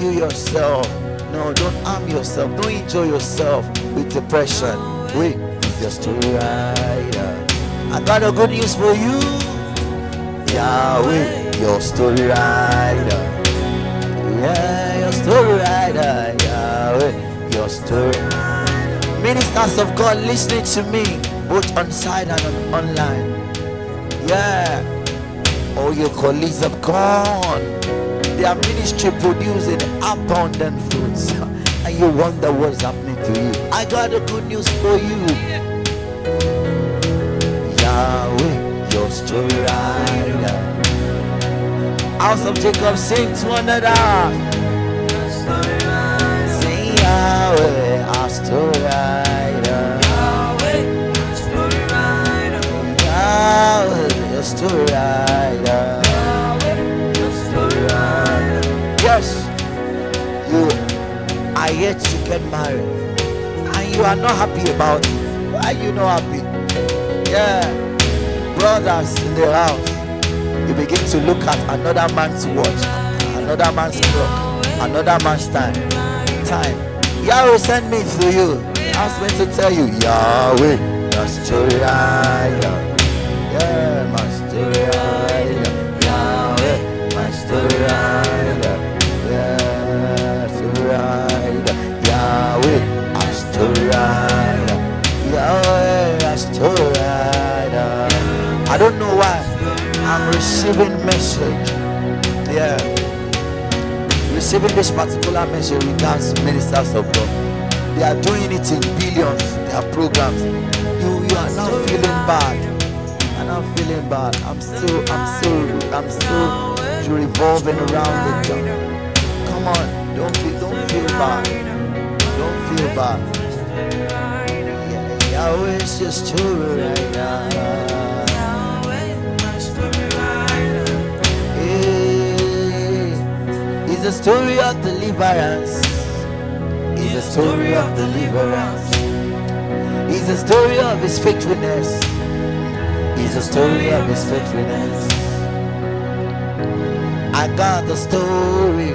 kill yourself. No, don't harm yourself. Don't enjoy yourself with depression. Wait, it's your story rider. I got a good news for you. Yahweh, your story rider. Yeah, your story rider. Yahweh, your story. Ministers of God listening to me, both on site and on online. Yeah. All your colleagues have gone. Their ministry producing abundant fruits. And you wonder what's happening to you. I got a good news for you. Yahweh, your story rider. House of Jacob, sing to another. Sing Yahweh, our story rider. Yahweh, our story rider. Yahweh, your story rider. Yahweh, your story rider. Yes, you are yet to get married and you are not happy about it. Why are you not happy? Yeah, brothers in the house, you begin to look at another man's watch, another man's clock, another man's time. Yahweh sent me to you. I was meant to tell you, Yahweh, your story rider. Yeah, my story rider. Yahweh, my story rider. Yeah, story rider. Yahweh, my story rider. Yahweh, my story rider. I don't know why I'm receiving message. Yeah, receiving this particular message regards ministers of God. They are doing it in billions. Their programs. You are not feeling bad. I'm not feeling bad. I'm still revolving around it. Come on, don't feel bad. Don't feel bad. Yahweh is your story right now. It's a story of deliverance. It's a story of deliverance. It's a story of his faithfulness. It's a story of his faithfulness. I got the story.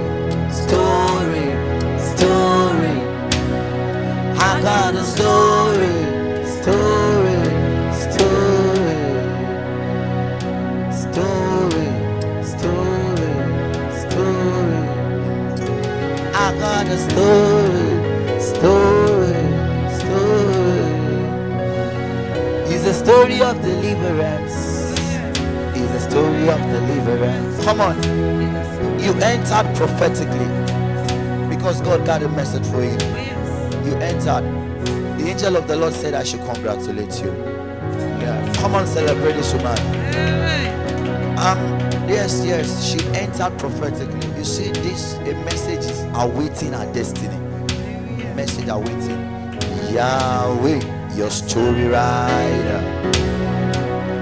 I got the story. I got a story. It's a story of deliverance. It's a story of deliverance. Come on. You entered prophetically because God got a message for you. You entered. The angel of the Lord said I should congratulate you. Yeah. Come on, celebrate this woman. Yes, she entered prophetically. You see, a message is awaiting her destiny. A message awaiting. Yahweh, your story rider.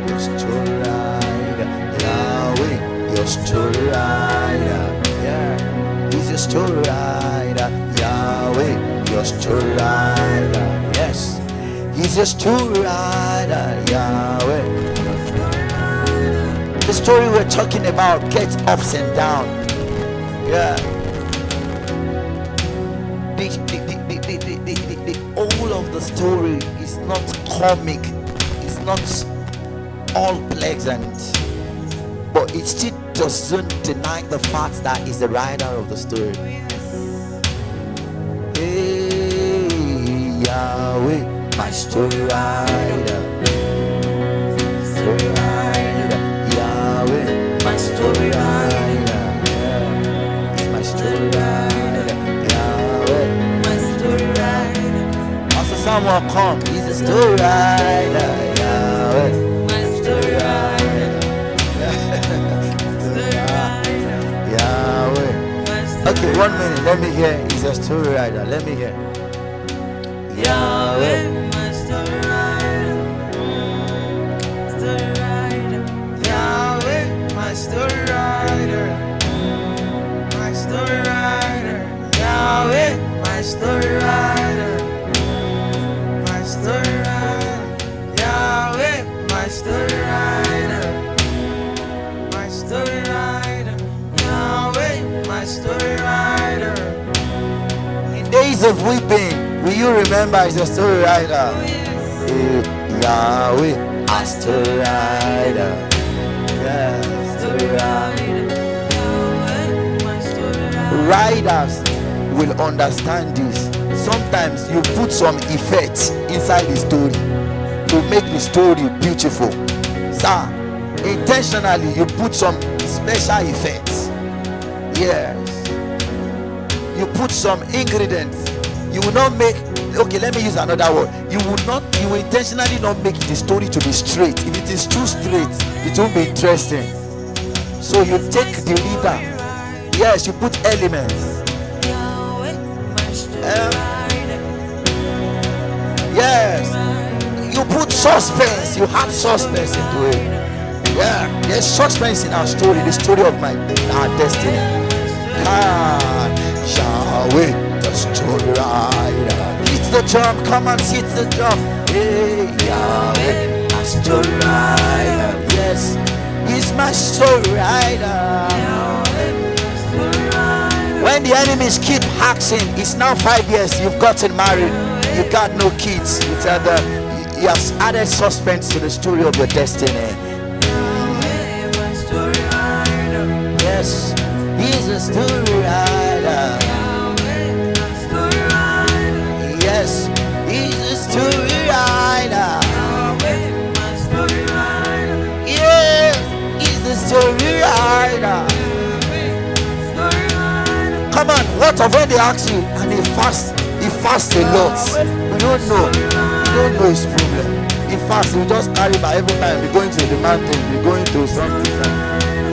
Your story rider. Yahweh, your story rider. Yeah, he's your story rider. Yahweh, your story rider. Yes, he's your story rider. Yahweh. The story we're talking about gets ups and downs. Yeah. All of the story is not comic. It's not all pleasant. But it still doesn't deny the fact that he's the writer of the story. Hey, Yahweh, my story writer. Story writer. Yahweh, my story writer. Yeah. It's my story writer. Yahweh, my story writer. Also someone come, he's a story writer. Yahweh, my story writer. Story writer. Yahweh. Okay, 1 minute, let me hear. He's a story writer. Let me hear. Yahweh, my story writer. Story writer. Yahweh, my story writer. My story writer. Yahweh, my story writer. My story writer. Yahweh, my story writer. My story writer. Yahweh, my story writer. days of weeping, will you remember as a story writer? Yahweh, a story writer. Yeah, story writer. Writers will understand this. Sometimes you put some effects inside the story to make the story beautiful. Sir, intentionally you put some special effects. Yes. You put some ingredients. You will not make, okay, let me use another word. You will intentionally not make the story to be straight. If it is too straight, it won't be interesting. So you take the reader. Yes, you put elements. Yes, you put suspense. You have suspense into it. Yeah, there's suspense in our story, the story of our destiny. Yahweh, the story writer. Hit the drum, come on, hit the drum. Hey, Yahweh, my story writer. Yes, he's my story writer. When the enemies keep asking, it's now 5 years, you've gotten married, you got no kids, you tell them, you have added suspense to the story of your destiny. Yes, he's a story writer. Yes, he's a story writer. Yes, he's a story writer. Come on, what of when they ask you and he fasts a lot? We don't know. We don't know his problem. He fasts, we just carry by every time. We're going to the mountain, we're going to something.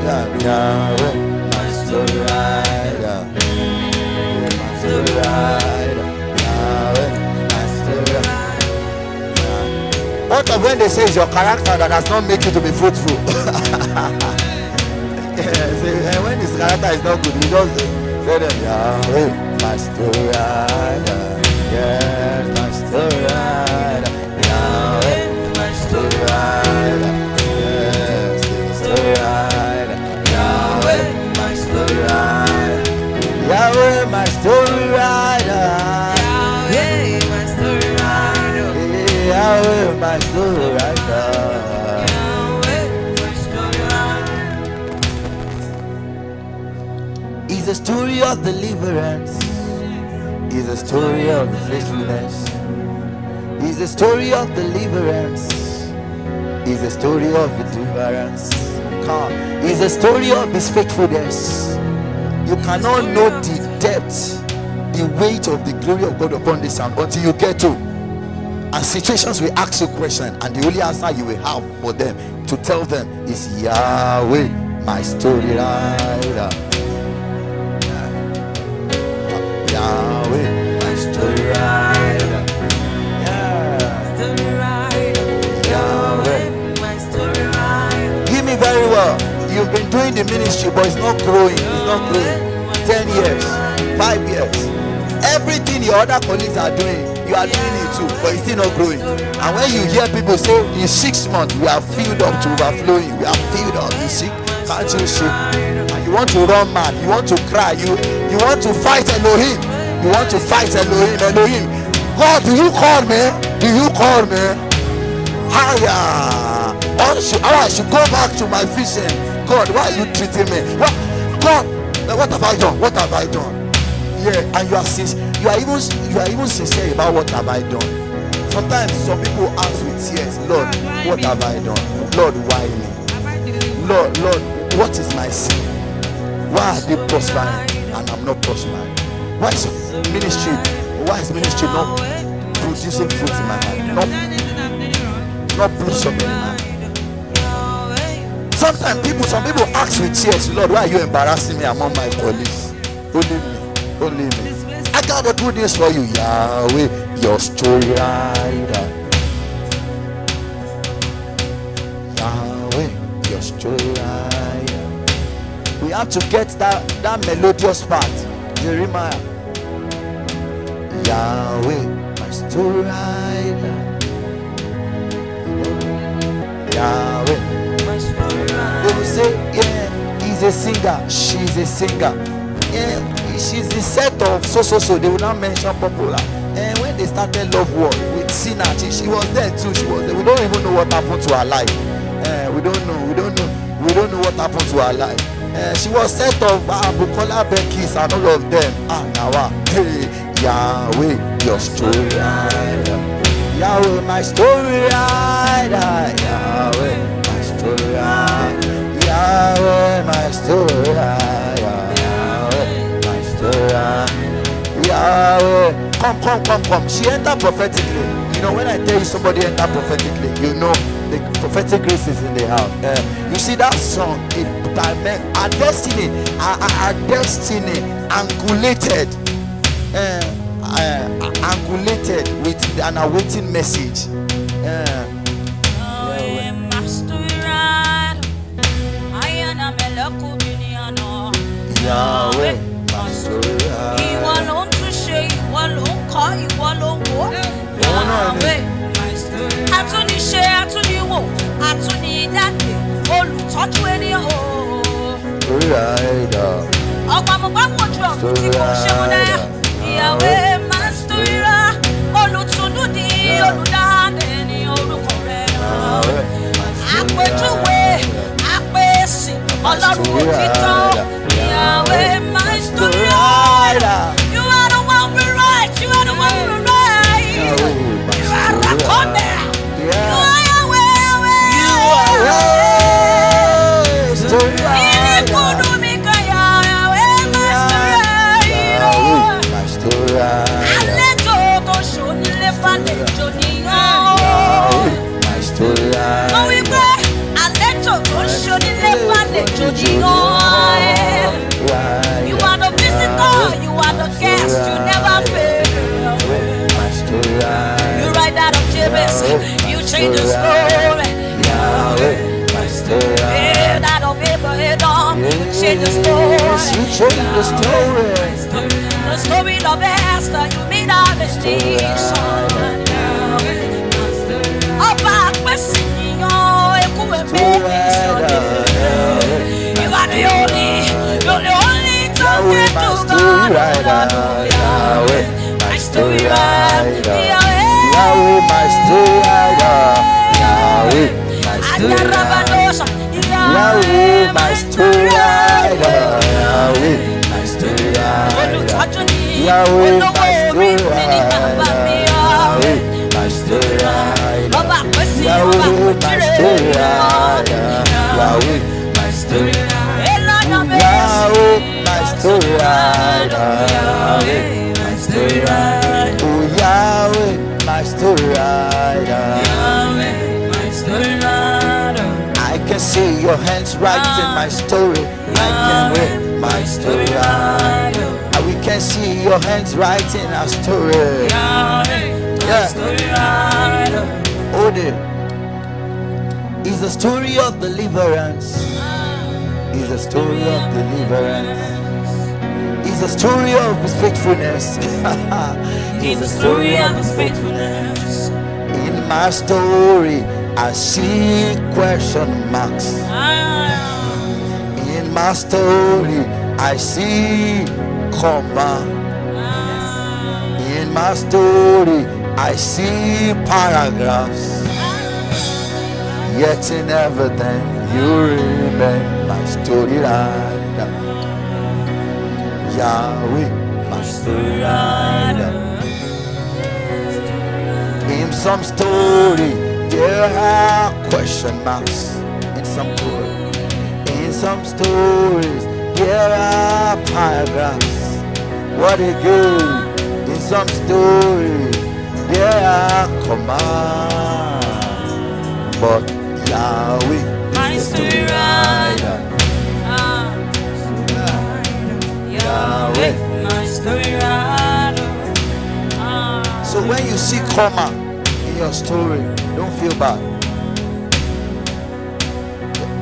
Yeah, my story rider. My story rider. My story rider. What of when they say it's your character that does not make you to be fruitful? Yes, and when his character is not good, he just tell them, Yahweh, my story rider. Yes, my story rider. Yahweh, my story rider. Yes, my story rider. Yahweh, my story rider. Yahweh, my story rider. Yahweh, my story rider. Yahweh, my story rider. It's a story of deliverance. It's a story of faithfulness. It's a story of deliverance. It's a story of deliverance. It's a story of his faithfulness. You cannot know the depth, the weight of the glory of God upon this sound until you get to. And situations will ask you questions, and the only answer you will have for them to tell them is Yahweh, my story writer. Yahweh, my story writer. Yeah. Story rider. Yahweh, my story rider. hear me very well. You've been doing the ministry, but it's not growing. It's not growing. 10 years, 5 years. Everything your other colleagues are doing, you are doing it too, but it's still not growing. And when you hear people say, in 6 months, we are filled up to overflowing, we are filled up, you see, can't you see? And you want to run mad, you want to cry, you want to fight Elohim. You want to fight Elohim. God, do you call me? Do you call me? Higher. I should go back to my vision. God, why are you treating me? God, what have I done? What have I done? Yeah, and you are even sincere about what have I done. Sometimes some people ask with tears, Lord, what have I done? Lord, why me? Lord, what is my sin? Why are they prospering and I'm not prospering? Why is ministry not producing fruit in my life? Not blossoming in my life? Sometimes some people ask with tears, Lord, why are you embarrassing me among my colleagues? Only me. I gotta do this for you, Yahweh, your story rider. Yahweh, your story rider. We have to get that melodious part. Jeremiah. Yahweh, my story rider. Yahweh, my story rider. They will say, yeah, he's a singer, she's a singer. Yeah, she's the set of so. They will not mention popular. And when they started Love War with Sina, she was there too. She was there. We don't even know what happened to her life. We don't know what happened to her life. She was set of Bukola Beckis and all of them. Now, hey, Yahweh, your story rider. Yahweh, my story rider. Yahweh, my story rider. Yahweh, my story rider. Yahweh, my story rider. Yahweh, come. She entered prophetically. You know, when I tell you somebody entered prophetically, you know the prophetic grace is in the house. You see that song, our destiny angulated with an awaiting message. Yahweh, my story. You are the one we right. You are the one we right. You are the corner. You are Yahweh. You are you are the visitor, you are the guest, you never fail. You write that of Jabez, you change the story. That of Abraham, you change the story. The story of Esther, you made our destination. About Westing, you are the only talking to God. Yahweh, my story rider. Yahweh, my story rider. Yahweh, my story rider. Yahweh, my story rider. Yahweh, my story rider. Yahweh, my story rider. Yahweh, my story rider. Yahweh, my story rider. Yahweh, my story rider. Yahweh, my story rider. Yahweh, my story rider. Oh, Yahweh, my story rider. Yahweh, my story rider. I can see your hands writing my story. I can read my story rider. And we can see your hands writing our story. Yahweh, my story rider. Oh, dear. It's a story of deliverance. It's a story of deliverance. It's a story of His faithfulness. It's a story of His faithfulness. In my story, I see question marks. In my story, I see comma. In my story, I see paragraphs. Yet in everything, you remain my story rider. Yahweh, my story rider. In some story, there are question marks. In some stories, there are paragraphs. What again? In some stories, there are commands. But Yahweh, my story rider. Yahweh, my story rider. So when you see comma in your story, don't feel bad.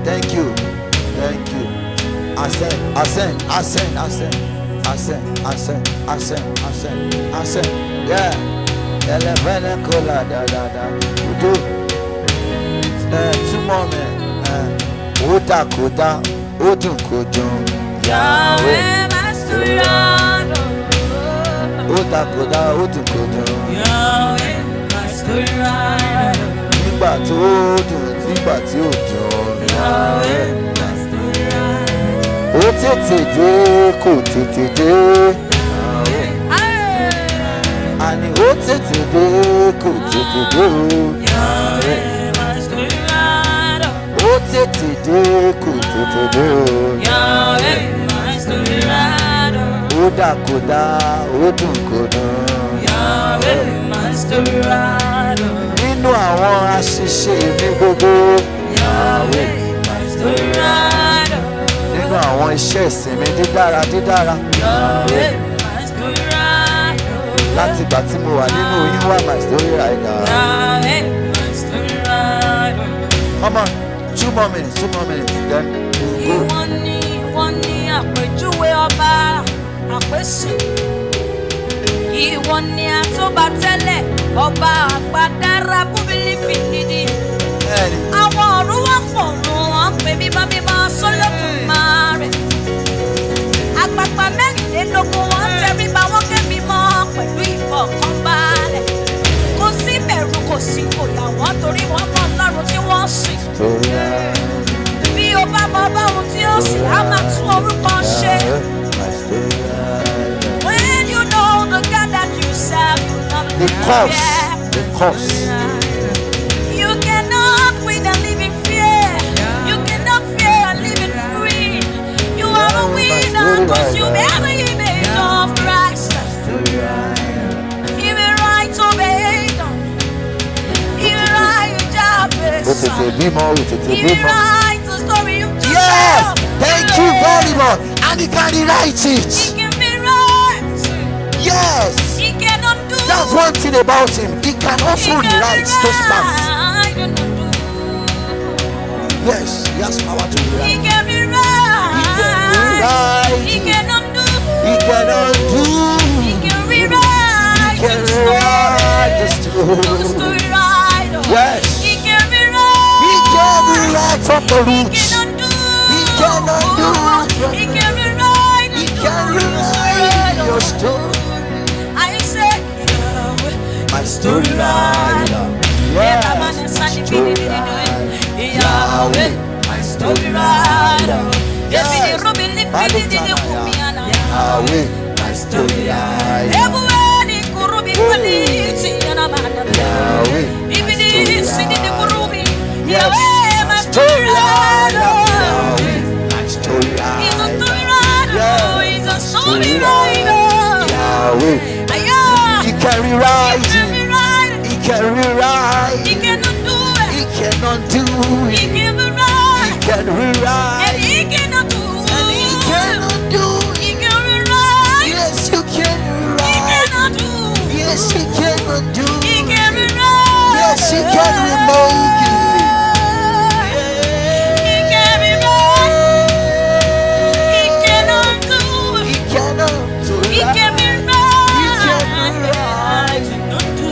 Thank you. Ascend. Yeah. We do. 2 more men. Oda, Odun, Kodun. Yahweh, my story story right. Odakoda odukodo. Yahweh, my story right. Nígbà tó dùn, nígbà tí ò dùn. Yahweh, my story right. Ó tètè dé, kò tètè dé. Àní ó tètè dé, kò tètè dé. Yahweh, my story right. Ó tètè dé, kò tètè dé. Yahweh, my story right. Odakoda odukodo. Yahweh, my story right. Nínú àwọn àṣìṣe mi gbogbo. Yahweh, my story right. Nínú àwọn iṣẹ́ ìsinmi dídára. Yahweh, my story right. Láti ìgbà tí mo wà nínú oyún wá my story right now. Yahweh, my story right. Come on, 2 more minutes, then we'll go. Ìwọ ni àpèjúwe ọba àpèsè. Ìwọ ni àtúbàtẹ́lẹ̀ ọba àgbàdára búbílì fìdídì. Àwọn ọ̀run wọ́n fọ̀rùn wọn pè bíbá sọ́lọ́dúnmáre. Àgbàgbà mẹ́rìnlélógún wọn tẹríba wọn kẹ́mi mọ́ pẹ̀lú ìfọ̀kànbalẹ̀. Kò sí bẹ̀rù kò sí fòyà wọn torí wọn mọ Ọlọ́run tí wọ́n sìn. Bí o bá mọ báwọn tí ó sì á máa tún orúkọ ṣe. When you know the God that you serve, you not The cause. You cannot win and live in fear. You cannot fear and live in free. You are a winner because you bear the image of Christ. Give it right to obey. Give it right to Jabez. Give it right to story of Joseph. Yes, thank you very much. And he can rewrite He it. can be right. Yes, He cannot do. that's one thing about him. He can also rewrite those parts. Yes, he has power to He rewrite. can be right. He can undo. He can undo. He can rewrite. He can rewrite the story. Story right. Yes. He can rewrite. He can rewrite from the He roots. can undo. He can undo. He can rewrite. He can rewrite your story. I say, Yahweh, My story writer. Yes, my story writer. Yahweh, my story right. Yes. Yahweh, my story writer. Yahweh, my story writer. Yahweh, my story writer. Yahweh, he can rewrite it. He can rewrite He it. can undo it. He can undo He it. can He rewrite. can rewrite And he can undo. and he can undo He it. can rewrite. Yes, you can He rewrite. can undo. Yes, he can undo He it. can rewrite. Yes, he can remake it. He can rewrite. He can undo. He can undo it. He can He rewrite. can rewrite. Can undo it.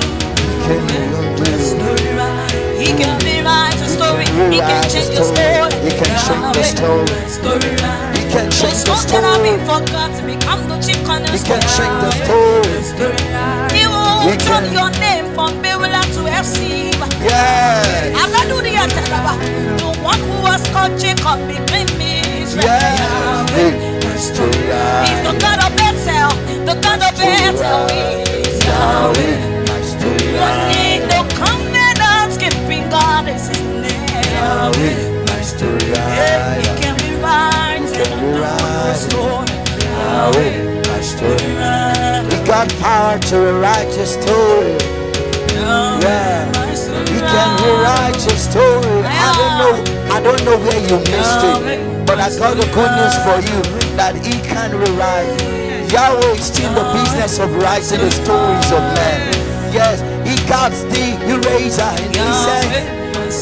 He can rewrite the story. He can rewrite change the the story. story. He can change the story. He can change the Something I've story. been forgotten become the chief He cornerstone. can change the story. He He will turn can- your name from Beulah to FC. Yes. Hallelujah, Talaba. The one who was called Jacob became Israel. Yes. My story He's the writer. God of Bethel. The God of Bethel is Yahweh, Yahweh. my story One writer. name, the covenant keeping God is his name. Yahweh, my story Yeah, he writer. can be right. He can be right. Restored. Yahweh, my story. He got power to rewrite your story. Yeah. He can rewrite your story. I don't know where you missed it, but I got the good news for you that he can rewrite. Yahweh is still in the business of writing the stories of men. Yes, he got the eraser in his hands.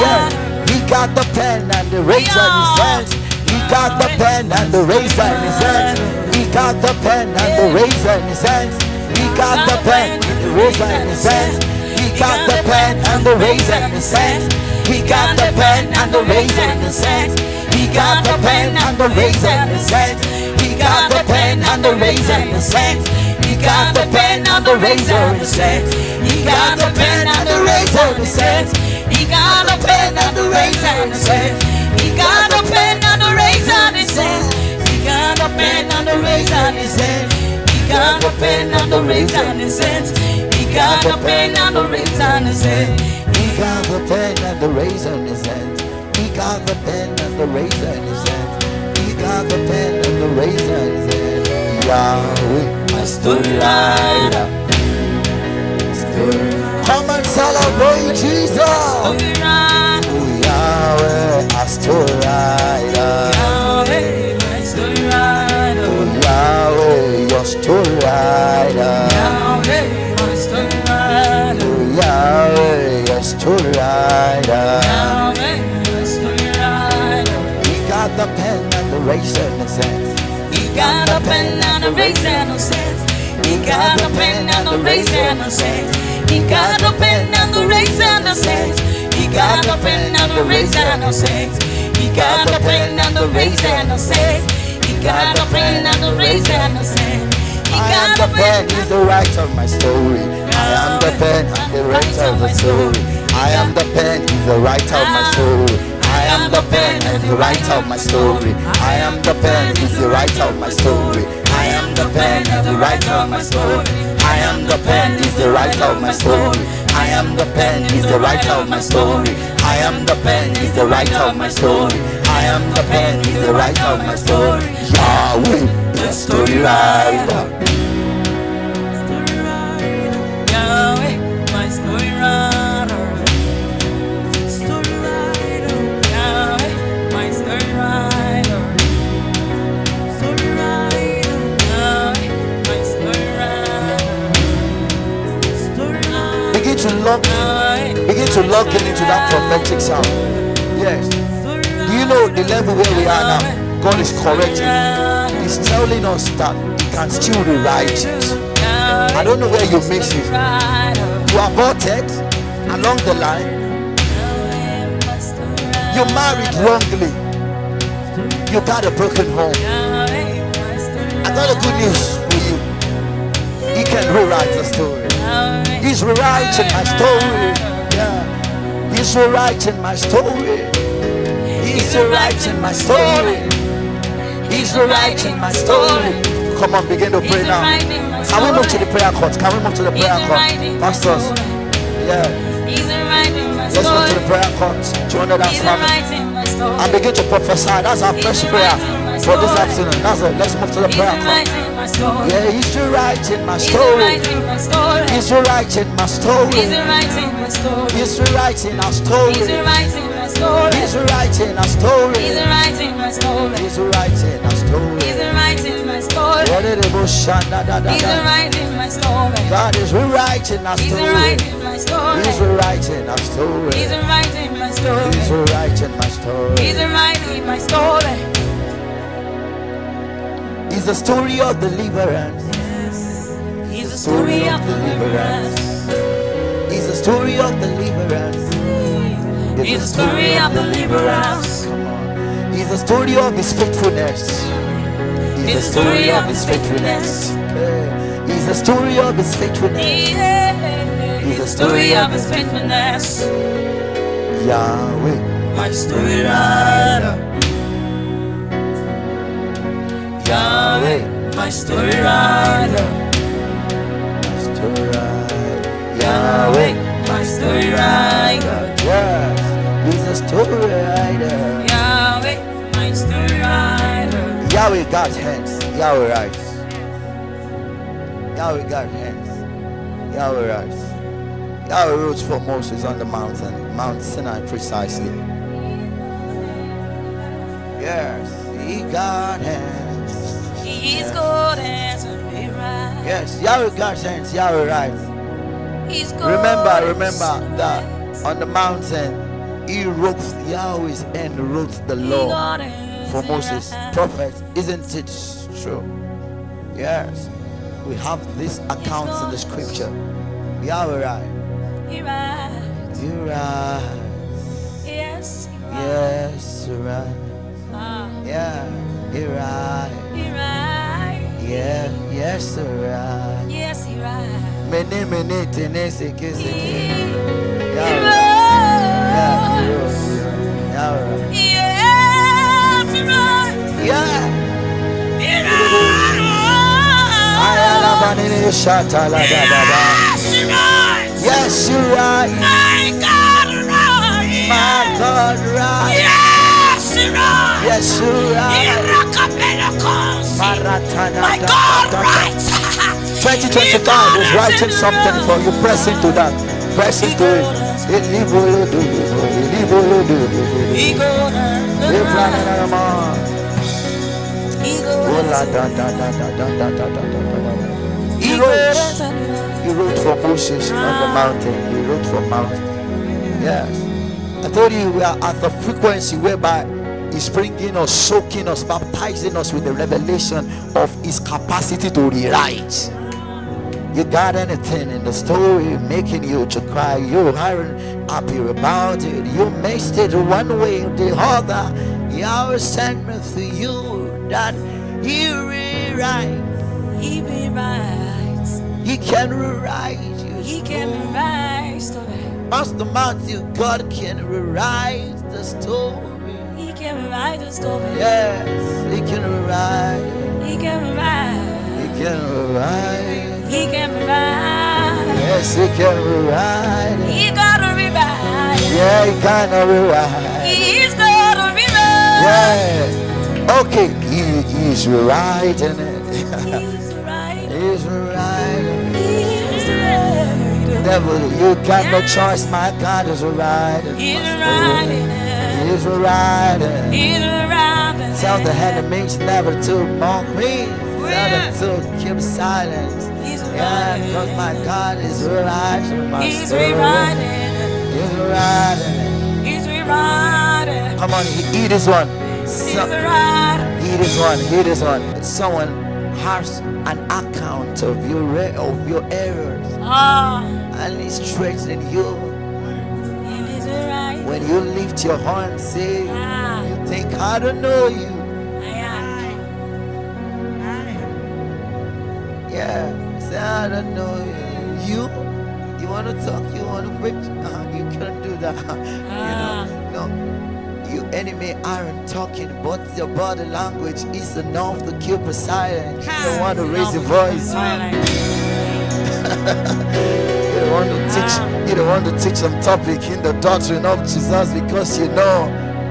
Yeah, he got the pen and the razor in his hands. He got the pen and the razor in his hands. He got the pen and the razor in his hands. He got the pen and the razor in his hands. He got the pen and the razor in his hands. He got the pen and the razor in his hands. He got the pen and the razor in his hands. He got the pen and the razor in his hands. He got the pen and the razor in his hands. He got the pen and the razor in his hands. He got the pen and the razor in his hands. He got the pen and the razor in his hands. He got the pen and the razor in his hands. He got the pen and the razor in his hands. He got the pen and the razor in his hands. He got the pen and the razor in his hands. He got the pen and the razor in his hands. He got the pen and the razor in his hands. Yahweh, my story writer. Come and celebrate Jesus. Oh, Yahweh, my story writer. Yahweh, my story writer. Oh, Yahweh, your story writer. Yahweh, my story writer. Oh, Yahweh, your story writer. Yahweh, my story writer. He got the pen and the razor in his hands. He got the pen and the razor in his hands. He got the pen and the razor in his hands. He got the pen and the razor in his hands. He got the pen and the razor in his hands. He got the pen and the razor in his hands. He got the pen and the razor in his hands. I am the pen, he's the writer of my story. I am the pen, I'm the writer of the story. I am the pen, he's the writer of my story. I am the pen, and the writer of my story. I am the pen, he's the writer of my story. I am the pen, and the writer of my story. I am the pen, he's the writer of my story. I am the pen, he's the writer of my story. I am the pen, he's the writer of my story. I am the pen, he's the writer of my story. Yahweh, the story writer. Yahweh, my story writer. Story writer. Yahweh, my story writer. Story writer. Yahweh, my story writer. Story writer. Begin to log in into that prophetic sound. Yes. Do you know the level where we are now? God is correcting. He's telling us that He can still rewrite it. I don't know where you miss it. You aborted along the line. You married wrongly. You got a broken home. I got a good news for you. He can rewrite the story. He's rewriting my story. Yeah. He's rewriting my story. He's rewriting my story. He's rewriting my story. Come on, begin to pray now. Can we move to the prayer court? Can we move to the prayer court? Pastors. Yeah. Let's move to the prayer court. 207. And begin to prophesy. That's our first prayer for this afternoon. That's it. Let's move to the prayer court. Yeah, he's rewriting my story. He's rewriting my story. He's rewriting our story. He's rewriting our story. He's writing my story. He's writing our story. He's writing my story. He's writing my story. God is rewriting our He's story. writing my story. He's rewriting our story. He's writing my story. He's rewriting my story. He's writing my story. He's the story of deliverance. Yes. He's the story of deliverance. He's the story of deliverance. He's the story of deliverance. Come on. He's the story of His faithfulness. He's the story of His faithfulness. He's the story of His faithfulness. He's the story of His faithfulness. Yahweh, My story writer. Yahweh, my story writer. story writer. Yahweh, my story writer. Yes, He's a story writer. Yahweh, my story writer. Yahweh got hands. Yahweh writes. Yahweh got hands. Yahweh writes. Yahweh wrote for Moses on the mountain, Mount Sinai precisely. Yes, He got hands. He's good as a right. Yes, Yahweh got hands. Yahweh writes. He's good. Remember that on the mountain, He wrote Yahweh's hand wrote the law for Moses, prophet. Isn't it true? Yes, we have these accounts in the scripture. Yahweh writes. He rides. You rise. Yes, he rides. Yes, you rise. Ah, Yeah, you rise. he rides. Yeah, yes, right. Yes, he right. Mene, tene, seke. He Yeah, rose. yeah. Yes, he right. Yeah. He rose. Yes, he right. Yes, you're right. My God, right. My God, right. Yes, he right. Yes, you're right. My God, right. 2025 is writing something for you. Press into that. Press into it. He wrote for Moses on the mountain. He wrote for mountain. Yes. I told you we are at the frequency whereby He's bringing us, soaking us, baptizing us with the revelation of His capacity to rewrite. You got anything in the story making you to cry? You aren't happy about it. You missed it one way or the other. Yahweh sent me to you that He rewrites. He rewrites. He can rewrite you. He can rewrite story. Pastor Matthew, God can rewrite the story. He can rewrite the story. Yes, He can rewrite. He can rewrite. He can rewrite. He can rewrite. Yes, He can rewrite. He gotta rewrite. Yeah, He can rewrite. He's gotta rewrite. Yeah. Okay, He's rewriting it. He's right. He's rewriting. He's right. Devil, you got no choice. My God is rewriting. He's writing it. He's rewriting. He's writing it. Tell the enemies never to mock me. Tell them to keep silence. He's Yeah, rewriting because it. my God is rewriting my He's story. rewriting it. He's rewriting. He's rewriting. Come on, hear this one. He's rewriting. Hear this one. Hear this one. Someone has an account of your errors, Ah, and he's threatening you. and he's right. When you lift your hand, say, Ah, you think I don't know you. yeah. Yeah, say I don't know you. You want to talk? You want to preach? You can't do that. No. You enemy aren't talking, but your body language is enough to keep a silent. You don't want to raise your voice. You don't want to teach. You don't want to teach some topic in the doctrine of Jesus because you know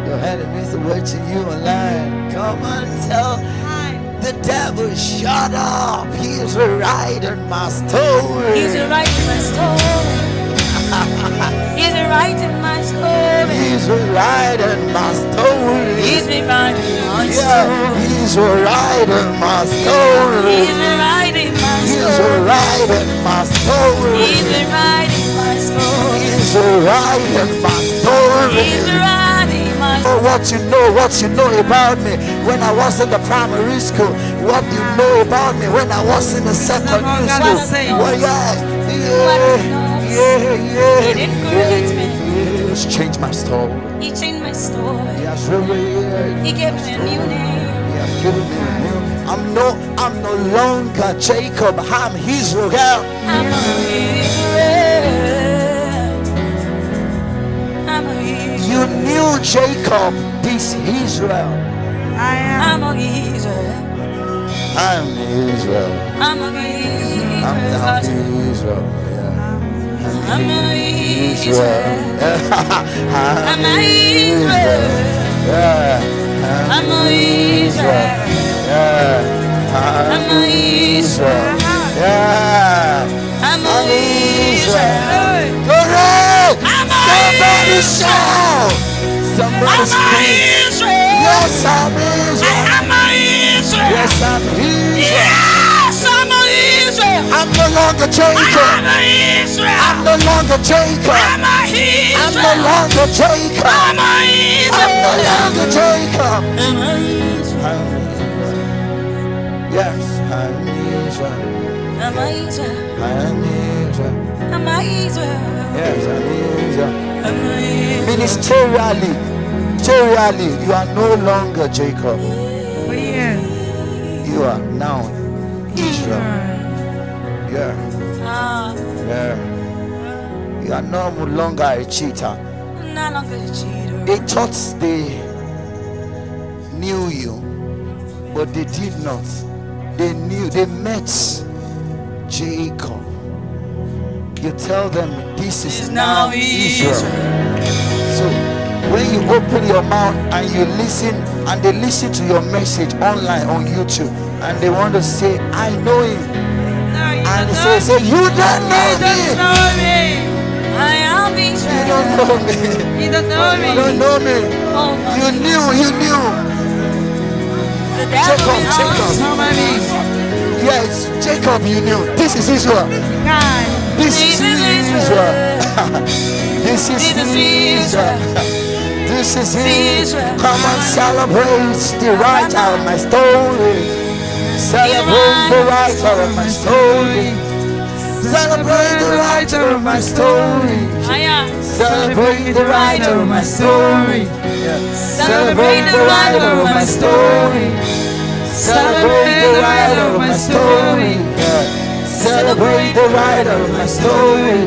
your enemies are watching you online. Come on, tell the devil, shut up. He's rewriting my story. He's writing my story. He's writing my story. He's rewriting my story. He's rewriting my Yeah, story. he's rewriting my story. He's rewriting my He's story. rewriting my story. He's rewriting my story. He's rewriting my story. He's writing my Oh, what you know about me when I was in the primary school, what you know about me when I was in the secondary school. Well, He didn't correct me. He's changed my story. He changed my story. He has really, He gave me a new name. He has given me a new. I'm no longer Jacob. I'm Israel. I'm a Israel. I'm a Israel. You knew Jacob, this Israel. I'm a Israel. I'm Israel. I'm a I'm Israel. Israel. I'm a Israel. I'm a Israel. Yeah. I'm a Israel. Yeah. I'm a Israel. Yeah. I'm a Israel. Correct. I'm a Somebody Israel. shout. Somebody I'm a scream. Israel. Yes, I'm Israel. I'm a Israel. Yes, I'm Israel. Yes, I'm a Israel. I'm no longer Jacob. I'm a Israel. I'm no longer Jacob. I'm a Israel. I'm no longer Jacob. I'm a Israel. I'm no longer Jacob. I'm a Israel. Yes, I'm Israel. I'm a Israel. I'm Israel. I'm a Israel. Yes, I'm Israel. I'm a Israel. Ministerially, you are no longer Jacob. You are now Israel. Yeah. Ah, Yeah. You are no longer a cheater. no longer a cheater. They thought they knew you, but they did not. They knew, they met Jacob. You tell them this is now Israel. So when you open your mouth and you listen, and they listen to your message online on YouTube, and they want to say, I know him, and they say, you don't know me. I am Israel. You don't know me. You don't know me. You don't know me. Oh, You knew. the devil Jacob, is Jacob. Yes, Jacob, you knew. This is Israel. This is Israel. This is Israel. This is Israel. Come and celebrate the writer of my story. Celebrate the writer of my story. Celebrate the writer of my story. Celebrate the writer of my story. Celebrate the writer of my story. Celebrate the writer of my story. Celebrate the writer of my story.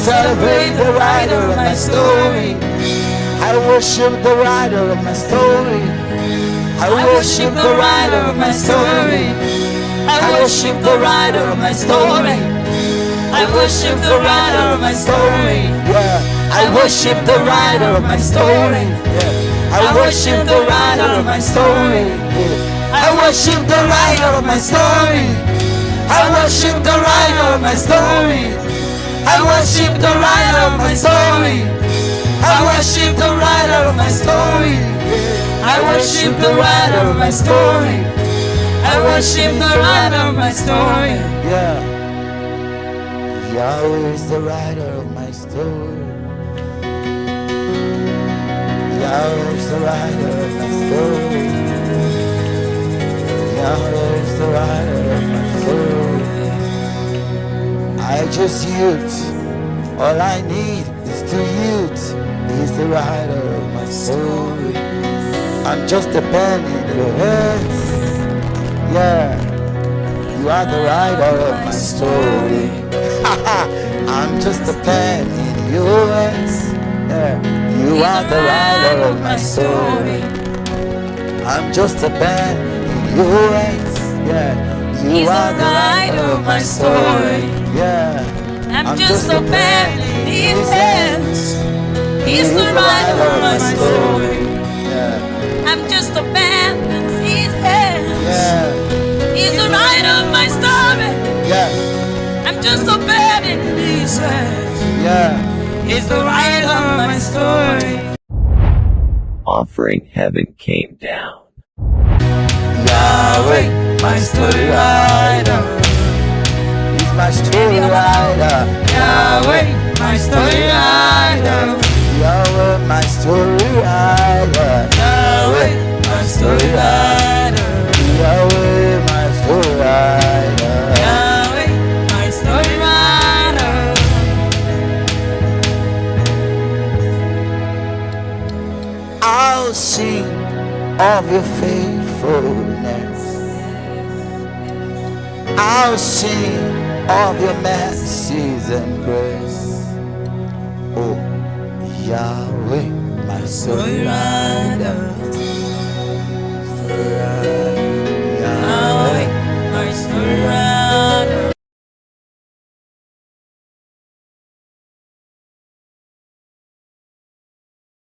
Celebrate the writer of my story. I worship the writer of my story. I worship the writer of my story. I worship the writer of my story. I worship the writer of my story. I worship the writer of my story. I worship the writer of my story. I worship the writer of my story. I worship the writer of my story. I worship the writer of my story. I worship the writer of my story. I worship the writer of my story. I worship the writer of my story. Yeah. Yahweh is the writer of my story. Yahweh is the writer of my story. Yahweh is the writer of my story. I just yield. All I need is to yield. He's the writer of my story. I'm just a pen in your hands. Yeah, you are the writer of my story. I'm just a pen in your hands. Yeah, you are the writer of my story. I'm just a pen in your hands. Yeah, you are the writer of my story. Yeah, I'm just a pen in his hands. He's the writer of my story. Yeah, I'm just a pen in his hands. yeah, He's the writer of my story. yeah, I'm just a pen in his hands. yeah. He's the writer of my story. Offering Heaven Came Down. Yahweh, my story writer. He's my story writer. Yahweh, my story writer. Yahweh, my story writer. Yahweh, my story writer. Yahweh, my story writer. Yahweh, my story writer. I'll sing of your faithfulness. I'll sing of your mercies and grace. Oh, Yahweh, my story writer.